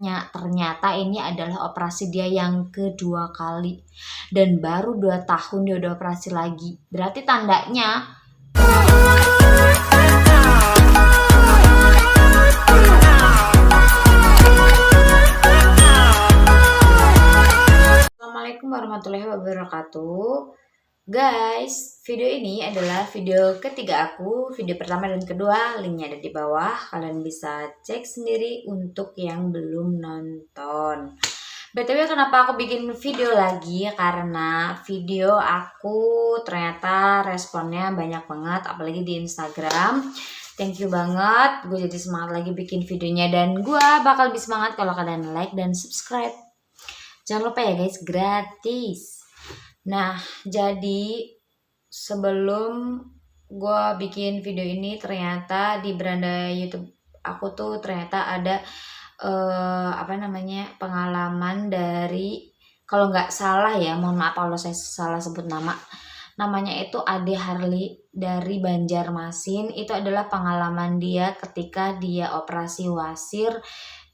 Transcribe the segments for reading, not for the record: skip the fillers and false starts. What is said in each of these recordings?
tandanya ternyata ini adalah operasi dia yang kedua kali. Dan baru 2 tahun dia udah operasi lagi. Berarti tandanya Assalamualaikum warahmatullahi wabarakatuh. Guys, video ini adalah video ketiga aku. Video pertama dan kedua linknya ada di bawah. Kalian bisa cek sendiri untuk yang belum nonton. BTW kenapa aku bikin video lagi? Karena video aku ternyata responnya banyak banget, apalagi di Instagram. Thank you banget, gue jadi semangat lagi bikin videonya. Dan gue bakal lebih semangat kalau kalian like dan subscribe. Jangan lupa ya guys, gratis. Nah, jadi sebelum gue bikin video ini ternyata di beranda YouTube aku tuh ternyata ada pengalaman dari, kalau nggak salah ya, mohon maaf kalau saya salah sebut namanya itu Ade Harley dari Banjarmasin. Itu adalah pengalaman dia ketika dia operasi wasir.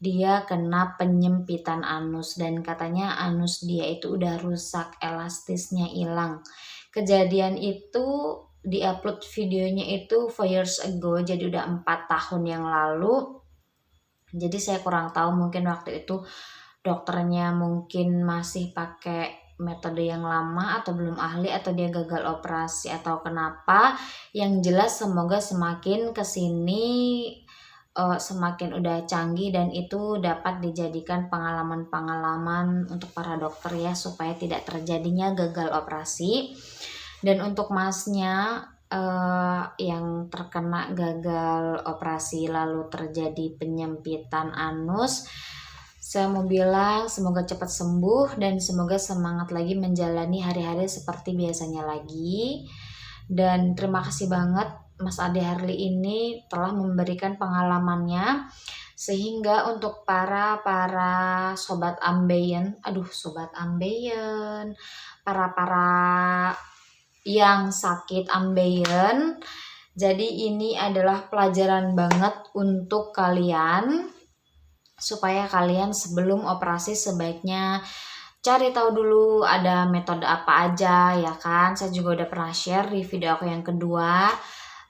Dia kena penyempitan anus dan katanya anus dia itu udah rusak, elastisnya hilang. Kejadian itu diupload videonya itu 4 years ago, jadi udah 4 tahun yang lalu. Jadi saya kurang tahu, mungkin waktu itu dokternya mungkin masih pakai metode yang lama atau belum ahli atau dia gagal operasi atau kenapa. Yang jelas semoga semakin kesini semakin udah canggih dan itu dapat dijadikan pengalaman-pengalaman untuk para dokter ya, supaya tidak terjadinya gagal operasi. Dan untuk masnya yang terkena gagal operasi lalu terjadi penyempitan anus, saya mau bilang semoga cepat sembuh dan semoga semangat lagi menjalani hari-hari seperti biasanya lagi. Dan terima kasih banget Mas Ade Harley ini telah memberikan pengalamannya, sehingga untuk para sobat ambeien, para yang sakit ambeien, jadi ini adalah pelajaran banget untuk kalian, supaya kalian sebelum operasi sebaiknya cari tahu dulu ada metode apa aja ya kan. Saya juga udah pernah share di video aku yang kedua.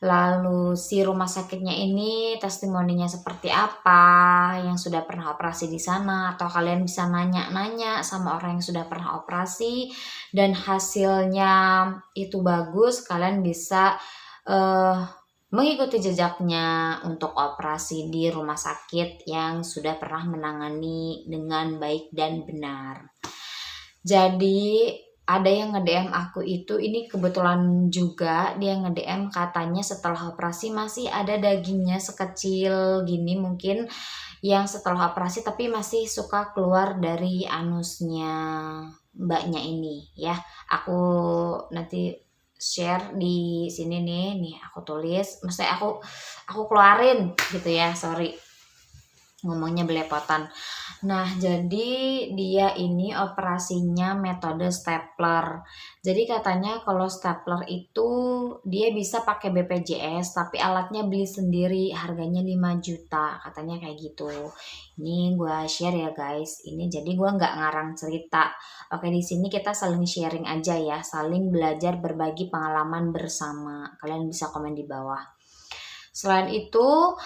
Lalu si rumah sakitnya ini testimoninya seperti apa, yang sudah pernah operasi di sana, atau kalian bisa nanya-nanya sama orang yang sudah pernah operasi dan hasilnya itu bagus, kalian bisa mengikuti jejaknya untuk operasi di rumah sakit yang sudah pernah menangani dengan baik dan benar. Jadi ada yang nge-DM aku itu, ini kebetulan juga dia nge-DM katanya setelah operasi masih ada dagingnya sekecil gini mungkin yang setelah operasi tapi masih suka keluar dari anusnya mbaknya ini ya. Aku nanti share di sini nih aku tulis, maksudnya aku keluarin gitu ya, sorry ngomongnya belepotan. Nah, jadi dia ini operasinya metode stapler. Jadi katanya kalau stapler itu dia bisa pakai BPJS, tapi alatnya beli sendiri, harganya 5 juta, katanya kayak gitu. Ini gue share ya guys. Ini jadi gue nggak ngarang cerita. Oke, di sini kita saling sharing aja ya, saling belajar, berbagi pengalaman bersama. Kalian bisa komen di bawah. Selain itu,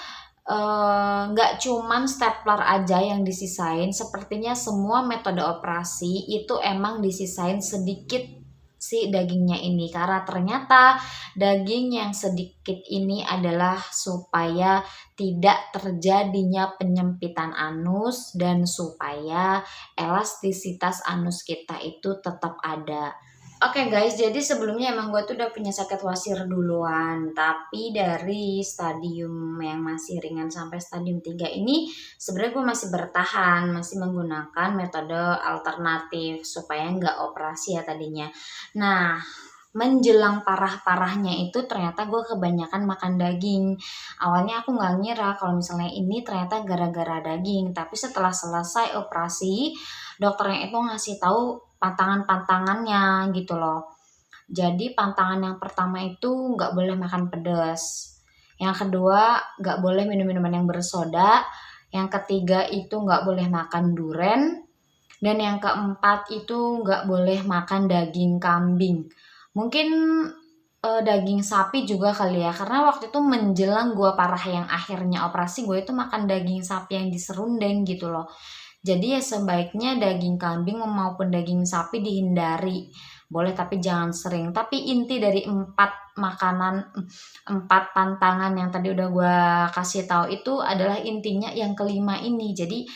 nggak cuman stapler aja yang disisain, sepertinya semua metode operasi itu emang disisain sedikit si dagingnya ini, karena ternyata daging yang sedikit ini adalah supaya tidak terjadinya penyempitan anus dan supaya elastisitas anus kita itu tetap ada. Oke guys, jadi sebelumnya emang gue tuh udah punya sakit wasir duluan, tapi dari stadium yang masih ringan sampai stadium 3 ini sebenarnya gue masih bertahan, masih menggunakan metode alternatif supaya nggak operasi ya tadinya. Nah, menjelang parah-parahnya itu ternyata gue kebanyakan makan daging. Awalnya aku nggak ngira kalau misalnya ini ternyata gara-gara daging, tapi setelah selesai operasi dokternya itu ngasih tahu pantangan-pantangannya gitu loh. Jadi pantangan yang pertama itu nggak boleh makan pedas. Yang kedua nggak boleh minum minuman yang bersoda. Yang ketiga itu nggak boleh makan duren. Dan yang keempat itu nggak boleh makan daging kambing. Mungkin daging sapi juga kali ya, karena waktu itu menjelang gue parah yang akhirnya operasi, gue itu makan daging sapi yang diserundeng gitu loh. Jadi ya sebaiknya daging kambing maupun daging sapi dihindari. Boleh tapi jangan sering. Tapi inti dari empat pantangan yang tadi udah gue kasih tahu itu adalah intinya yang kelima ini. Jadi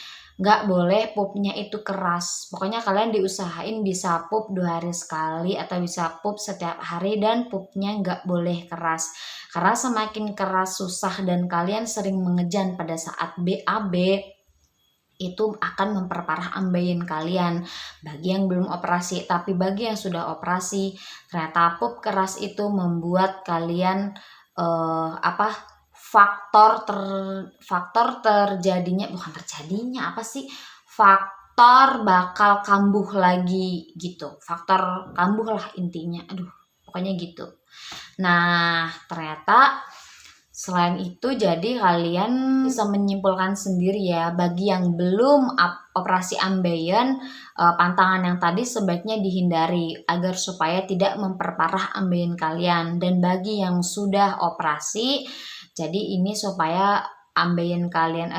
nggak boleh pupnya itu keras. Pokoknya kalian diusahain bisa pup 2 hari sekali atau bisa pup setiap hari, dan pupnya nggak boleh keras. Karena semakin keras susah dan kalian sering mengejan pada saat BAB, itu akan memperparah ambeien kalian. Bagi yang belum operasi, tapi bagi yang sudah operasi, ternyata pup keras itu membuat kalian faktor terjadinya, bukan terjadinya apa sih, faktor bakal kambuh lagi gitu, faktor kambuh lah intinya, aduh pokoknya gitu. Nah ternyata selain itu, jadi kalian bisa menyimpulkan sendiri ya, bagi yang belum operasi ambeien, pantangan yang tadi sebaiknya dihindari agar supaya tidak memperparah ambeien kalian. Dan bagi yang sudah operasi, jadi ini supaya ambeien kalian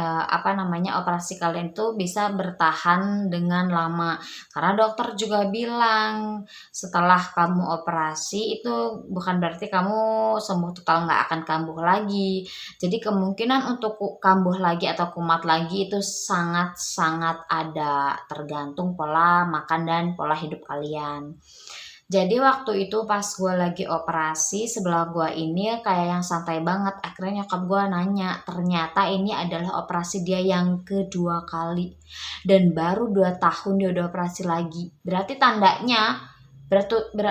operasi kalian itu bisa bertahan dengan lama. Karena dokter juga bilang setelah kamu operasi itu bukan berarti kamu sembuh total, nggak akan kambuh lagi. Jadi kemungkinan untuk kambuh lagi atau kumat lagi itu sangat-sangat ada, tergantung pola makan dan pola hidup kalian. Jadi waktu itu pas gue lagi operasi, sebelah gue ini kayak yang santai banget. Akhirnya nyokap gue nanya, ternyata ini adalah operasi dia yang kedua kali. Dan baru 2 tahun dia udah operasi lagi. Berarti tandanya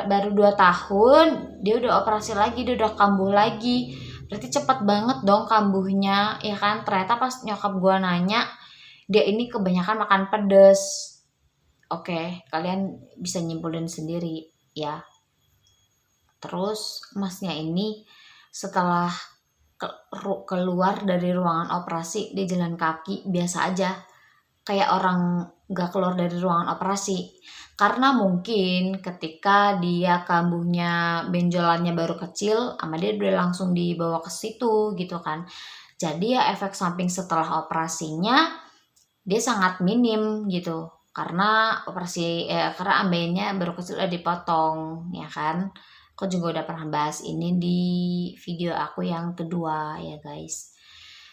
baru 2 tahun dia udah operasi lagi, dia udah kambuh lagi. Berarti cepet banget dong kambuhnya, ya kan? Ternyata pas nyokap gue nanya, dia ini kebanyakan makan pedes. Oke, kalian bisa nyimpulin sendiri ya. Terus masnya ini setelah keluar dari ruangan operasi, dia jalan kaki biasa aja, kayak orang gak keluar dari ruangan operasi. Karena mungkin ketika dia kambuhnya benjolannya baru kecil, sama dia udah langsung dibawa ke situ gitu kan. Jadi ya efek samping setelah operasinya dia sangat minim gitu. Karena karena ambeinya baru kecil udah dipotong ya kan. Aku juga udah pernah bahas ini di video aku yang kedua ya guys.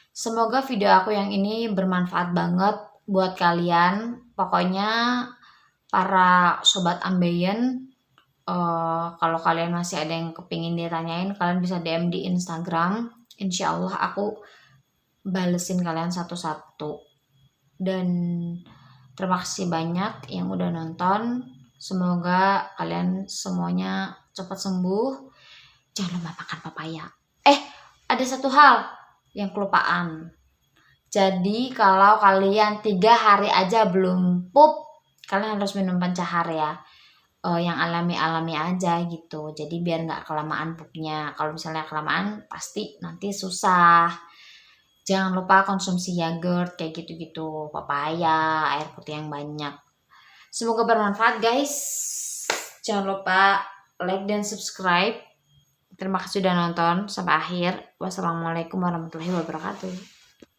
Semoga video aku yang ini bermanfaat banget buat kalian. Pokoknya para sobat ambeien, kalau kalian masih ada yang kepingin ditanyain, kalian bisa DM di Instagram. Insya Allah aku balesin kalian satu-satu. Dan terima kasih banyak yang udah nonton. Semoga kalian semuanya cepat sembuh. Jangan lupa makan papaya. Ada satu hal yang kelupaan. Jadi kalau kalian 3 hari aja belum pup, kalian harus minum pencahar ya. Yang alami-alami aja gitu. Jadi biar nggak kelamaan pupnya. Kalau misalnya kelamaan pasti nanti susah. Jangan lupa konsumsi yogurt kayak gitu-gitu, papaya, air putih yang banyak. Semoga bermanfaat guys. Jangan lupa like dan subscribe. Terima kasih sudah nonton sampai akhir. Wassalamualaikum warahmatullahi wabarakatuh.